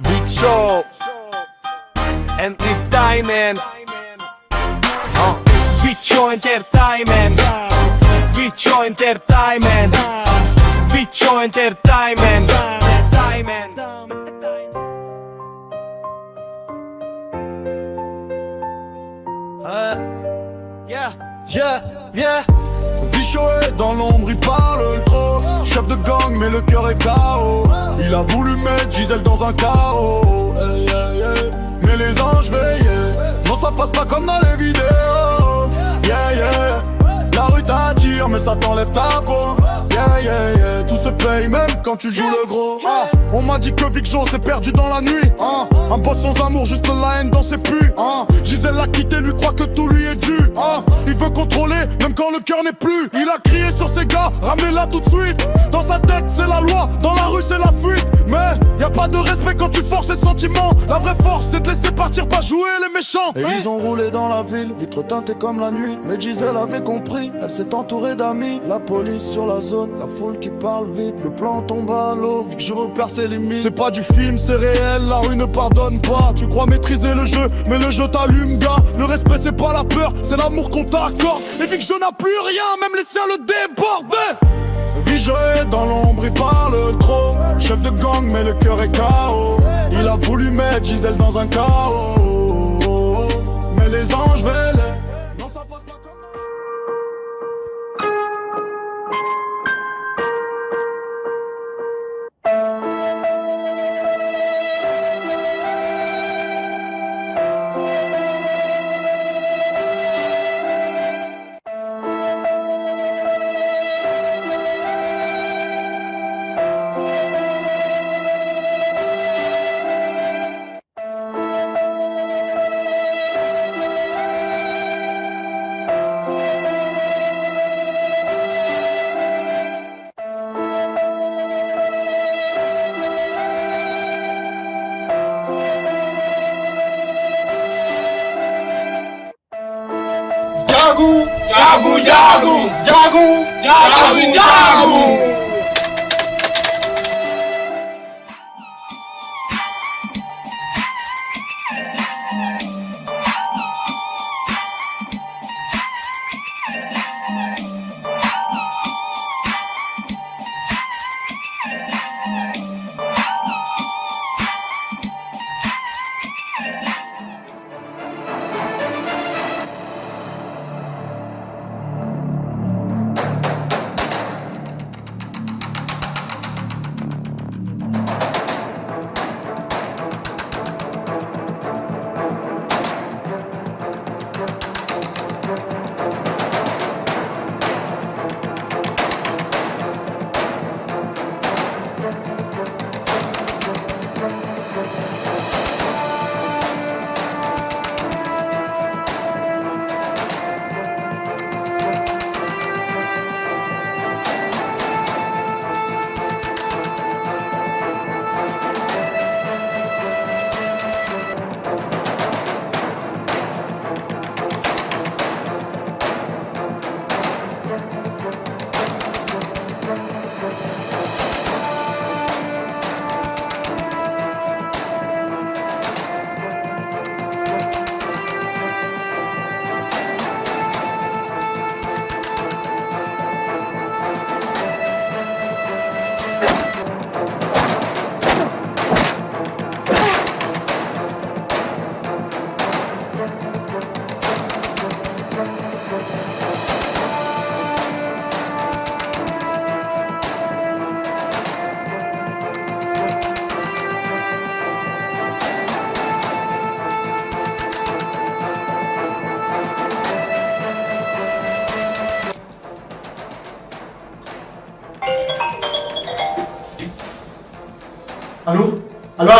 Big Show Entertainment. Big Show Entertainment. Big Show Entertainment. Big Show Entertainment. Yeah. Bichot est dans l'ombre, il parle trop. Chef de gang, mais le cœur est KO. Il a voulu mettre Gisèle dans un chaos. Mais les anges veillaient. Non, ça passe pas comme dans les vidéos. Yeah. La rue t'attire, mais ça t'enlève ta peau. Yeah. Tout se paye même quand tu joues le gros. On m'a dit que Vic Joe s'est perdu dans la nuit. Un boss sans amour, juste la haine dans ses puits. Gisèle l'a quitté, lui croit que tout lui est dû. Il veut contrôler, même quand le cœur n'est plus. Il a crié sur ses gars, ramenez-la tout de suite. Dans sa tête c'est la loi, dans la rue c'est la fuite. Mais y a pas de respect quand tu forces les sentiments. La vraie force c'est de laisser partir, pas jouer les méchants. Et ils ont roulé dans la ville, vitre teintée comme la nuit. Mais Gisèle avait compris, elle s'est entourée d'amis. La police sur la zone, la foule qui parle vite. Le plan tombe à l'eau, vu que je repère ses limites. C'est pas du film, c'est réel, la rue ne pardonne pas. Tu crois maîtriser le jeu, mais le jeu t'allume gars. Le respect c'est pas la peur, c'est l'amour qu'on t'accorde. Et vu que je n'ai plus rien, même les siens le débordent. Vigé dans l'ombre, il parle trop. Chef de gang, mais le cœur est KO. Il a voulu mettre Gisèle dans un chaos. Mais les anges veillaient. Non, ça passe pas comme Jagu.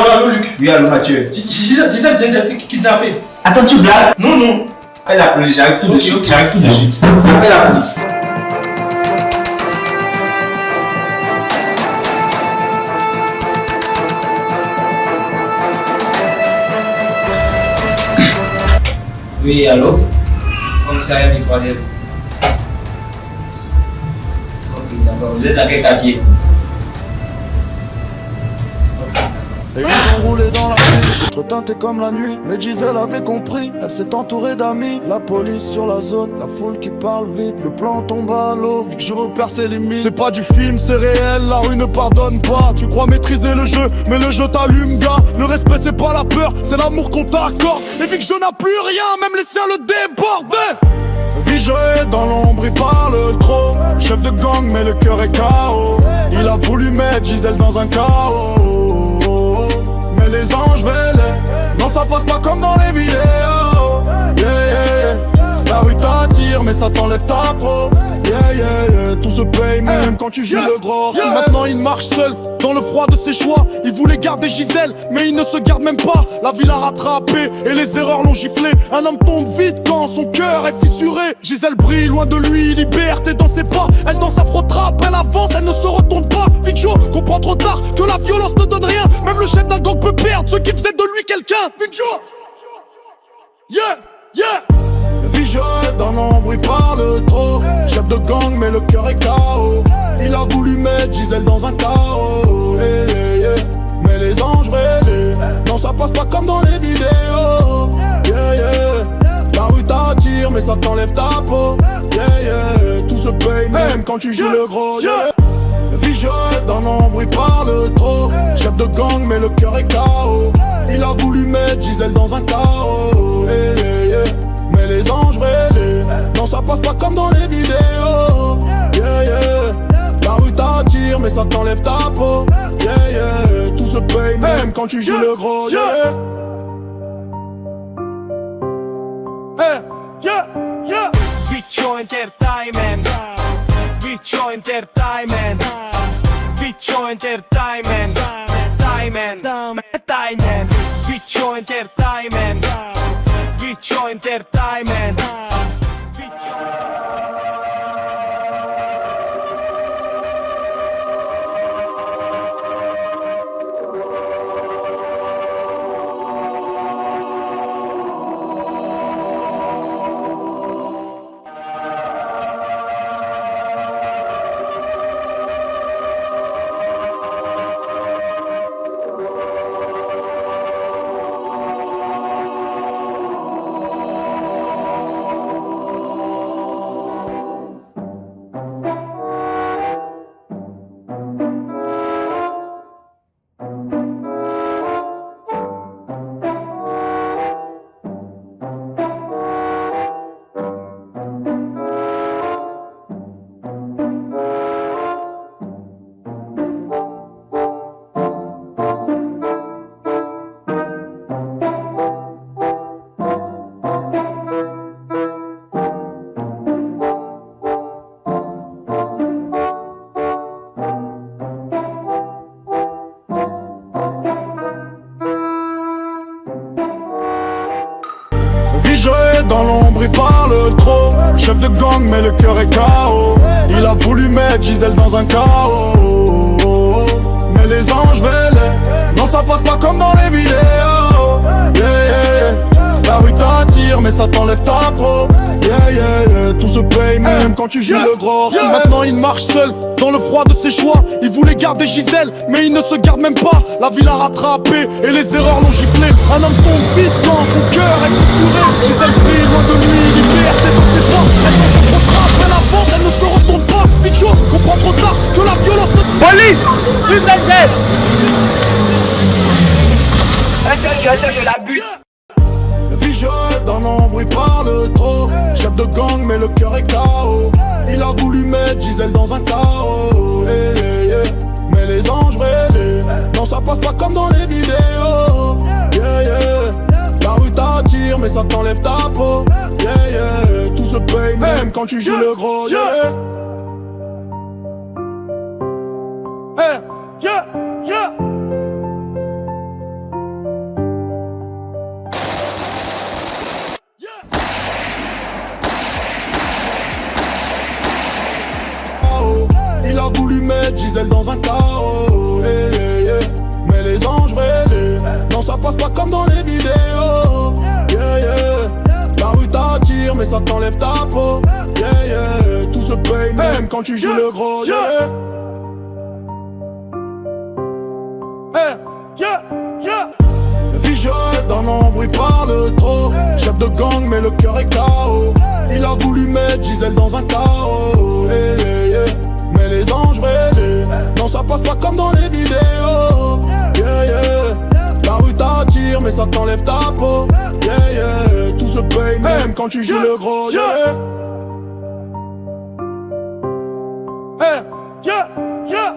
Allô, Luc. Oui, allô, Mathieu. Gisèle vient d'être kidnappée. Attends, tu blagues? Non. Appelle la police, j'arrive tout de suite. Appelle la police. Oui, allô? Commissariat du troisième. Ok, d'accord. Vous êtes dans quel quartier? Et ils ont roulé dans la pluie, trop teinté comme la nuit. Mais Gisèle avait compris, elle s'est entourée d'amis. La police sur la zone, la foule qui parle vite. Le plan tombe à l'eau, vu que je repère ses limites. C'est pas du film, c'est réel, la rue ne pardonne pas. Tu crois maîtriser le jeu, mais le jeu t'allume gars. Le respect c'est pas la peur, c'est l'amour qu'on t'accorde. Et vu que je n'ai plus rien, même les siens le débordent. Vigé dans l'ombre, il parle trop. Chef de gang, mais le cœur est KO. Il a voulu mettre Gisèle dans un chaos. Mais les anges vélés, non ça passe pas comme dans les vidéos. Yeah, yeah. La rue t'attire, mais ça t'enlève ta pro. Yeah, yeah, yeah. Tout se paye même quand tu joues le gros. Maintenant il marche seul, dans le froid de ses choix. Il voulait garder Gisèle, mais il ne se garde même pas. La vie l'a rattrapé et les erreurs l'ont giflé. Un homme tombe vite quand son cœur est fissuré. Gisèle brille loin de lui, liberté dans ses pas. Elle danse afro-trap, elle avance, elle ne se retourne pas. Vicjo comprend trop tard que la violence ne donne rien. Même le chef d'un gang peut perdre ce qui faisait de lui quelqu'un. Vicjo, yeah, yeah. Vigé dans l'ombre, il parle trop. Chef de gang, mais le cœur est KO. Il a voulu mettre Gisèle dans un chaos. Yeah, yeah, yeah. Mais les anges vélés, non ça passe pas comme dans les vidéos. Yeah, yeah. La rue t'attire, mais ça t'enlève ta peau. Yeah, yeah. Tout se paye même quand tu joues le gros. Yeah. Vigé dans l'ombre, il parle trop. Chef de gang, mais le cœur est KO. Il a voulu mettre Gisèle dans un chaos. Yeah, yeah, yeah. Mais les anges vélés, non ça passe pas comme dans les vidéos. Yeah, yeah. La rue t'attire, mais ça t'enlève ta peau. Yeah, yeah. Tout se paye même quand tu joues le gros. Yeah. Hey, yeah, yeah. Vicio Entertainment, Vicio Entertainment, Vicio Entertainment, Entertainment, Vicio Entertainment, Vicio Entertainment, Vigé dans l'ombre, il parle trop. Chef de gang, mais le cœur est KO. Il a voulu mettre Gisèle dans un chaos. Mais les anges vélés, non ça passe pas comme dans les vidéos. Yeah, yeah. La rue t'attire, mais ça t'enlève ta pro. Yeah, yeah, yeah. Tout se paye même quand tu joues le gros. Maintenant il marche seul, dans le froid de ses choix. Il voulait garder Gisèle, mais il ne se garde même pas. La vie l'a rattrapé et les erreurs l'ont giflé. Un homme tombe vite quand son cœur est fissuré. Gisèle brille loin de lui, liberté dans ses pas. Elle danse afro-trap, elle avance, elle ne se retourne pas. Vicjo comprend trop tard que la violence ne... Police, putain de tête. Un seul, je la bute. Vigé dans l'ombre, il parle trop. Chef de gang, mais le cœur est KO. Il a voulu mettre Gisèle dans un chaos. Yeah, yeah, yeah. Mais les anges vélés, non ça passe pas comme dans les vidéos. Yeah, yeah. La rue t'attire, mais ça t'enlève ta peau. Yeah, yeah. Tout se paye même quand tu joues le gros. Yeah. Hey, yeah, yeah. Il a voulu mettre Gisèle dans un chaos. Yeah, yeah, yeah. Mais les anges vélés, non ça passe pas comme dans les vidéos. Yeah, yeah. La rue t'attire, mais ça t'enlève ta peau. Yeah, yeah. Tout se paye même quand tu joues le gros. Yeah. Hey, yeah. chef de gang mais le cœur est KO. Il a voulu mettre Gisèle dans un chaos. Hey, hey, hey. Mais les anges brûlés, non ça passe pas comme dans les vidéos. Yeah, yeah. La rue t'attire mais ça t'enlève ta peau. Yeah, yeah. Tout se paye même quand tu joues le gros. Yeah. Hey, yeah, yeah.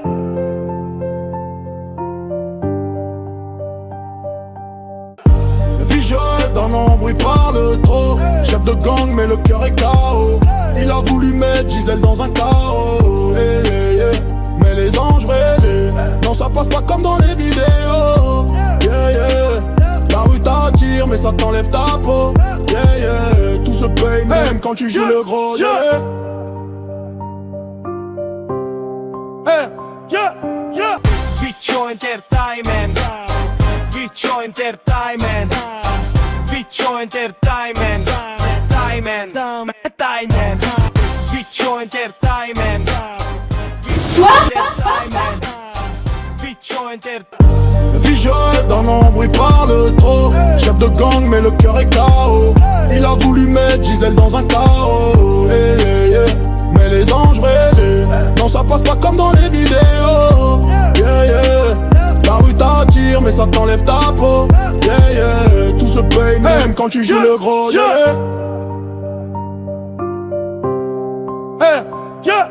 Vigile dans l'ombre, il parle trop. Chef de gang mais le cœur est KO. Il a voulu mettre Gisèle dans un chaos. Hey, hey, hey. Mais les anges brûlés, non ça passe pas comme dans les vidéos. Yeah, yeah. La rue t'attire mais ça t'enlève ta peau. Yeah, yeah. Tout se paye même quand tu joues le gros. Yeah. Hey, yeah, yeah. Vicio Entertainment, Vicio Entertainment, Vicio Entertainment, Entertainment, Vicio Entertainment, Vicio Entertainment. Vigile dans l'ombre, il parle trop. Chef de gang mais le cœur est KO. Il a voulu mettre Gisèle dans un chaos. Hey, hey, hey. Mais les anges brûlés, non ça passe pas comme dans les vidéos. Yeah, yeah. La rue t'attire mais ça t'enlève ta peau. Yeah, yeah. Tout se paye même quand tu joues le gros. Yeah. Hey, yeah.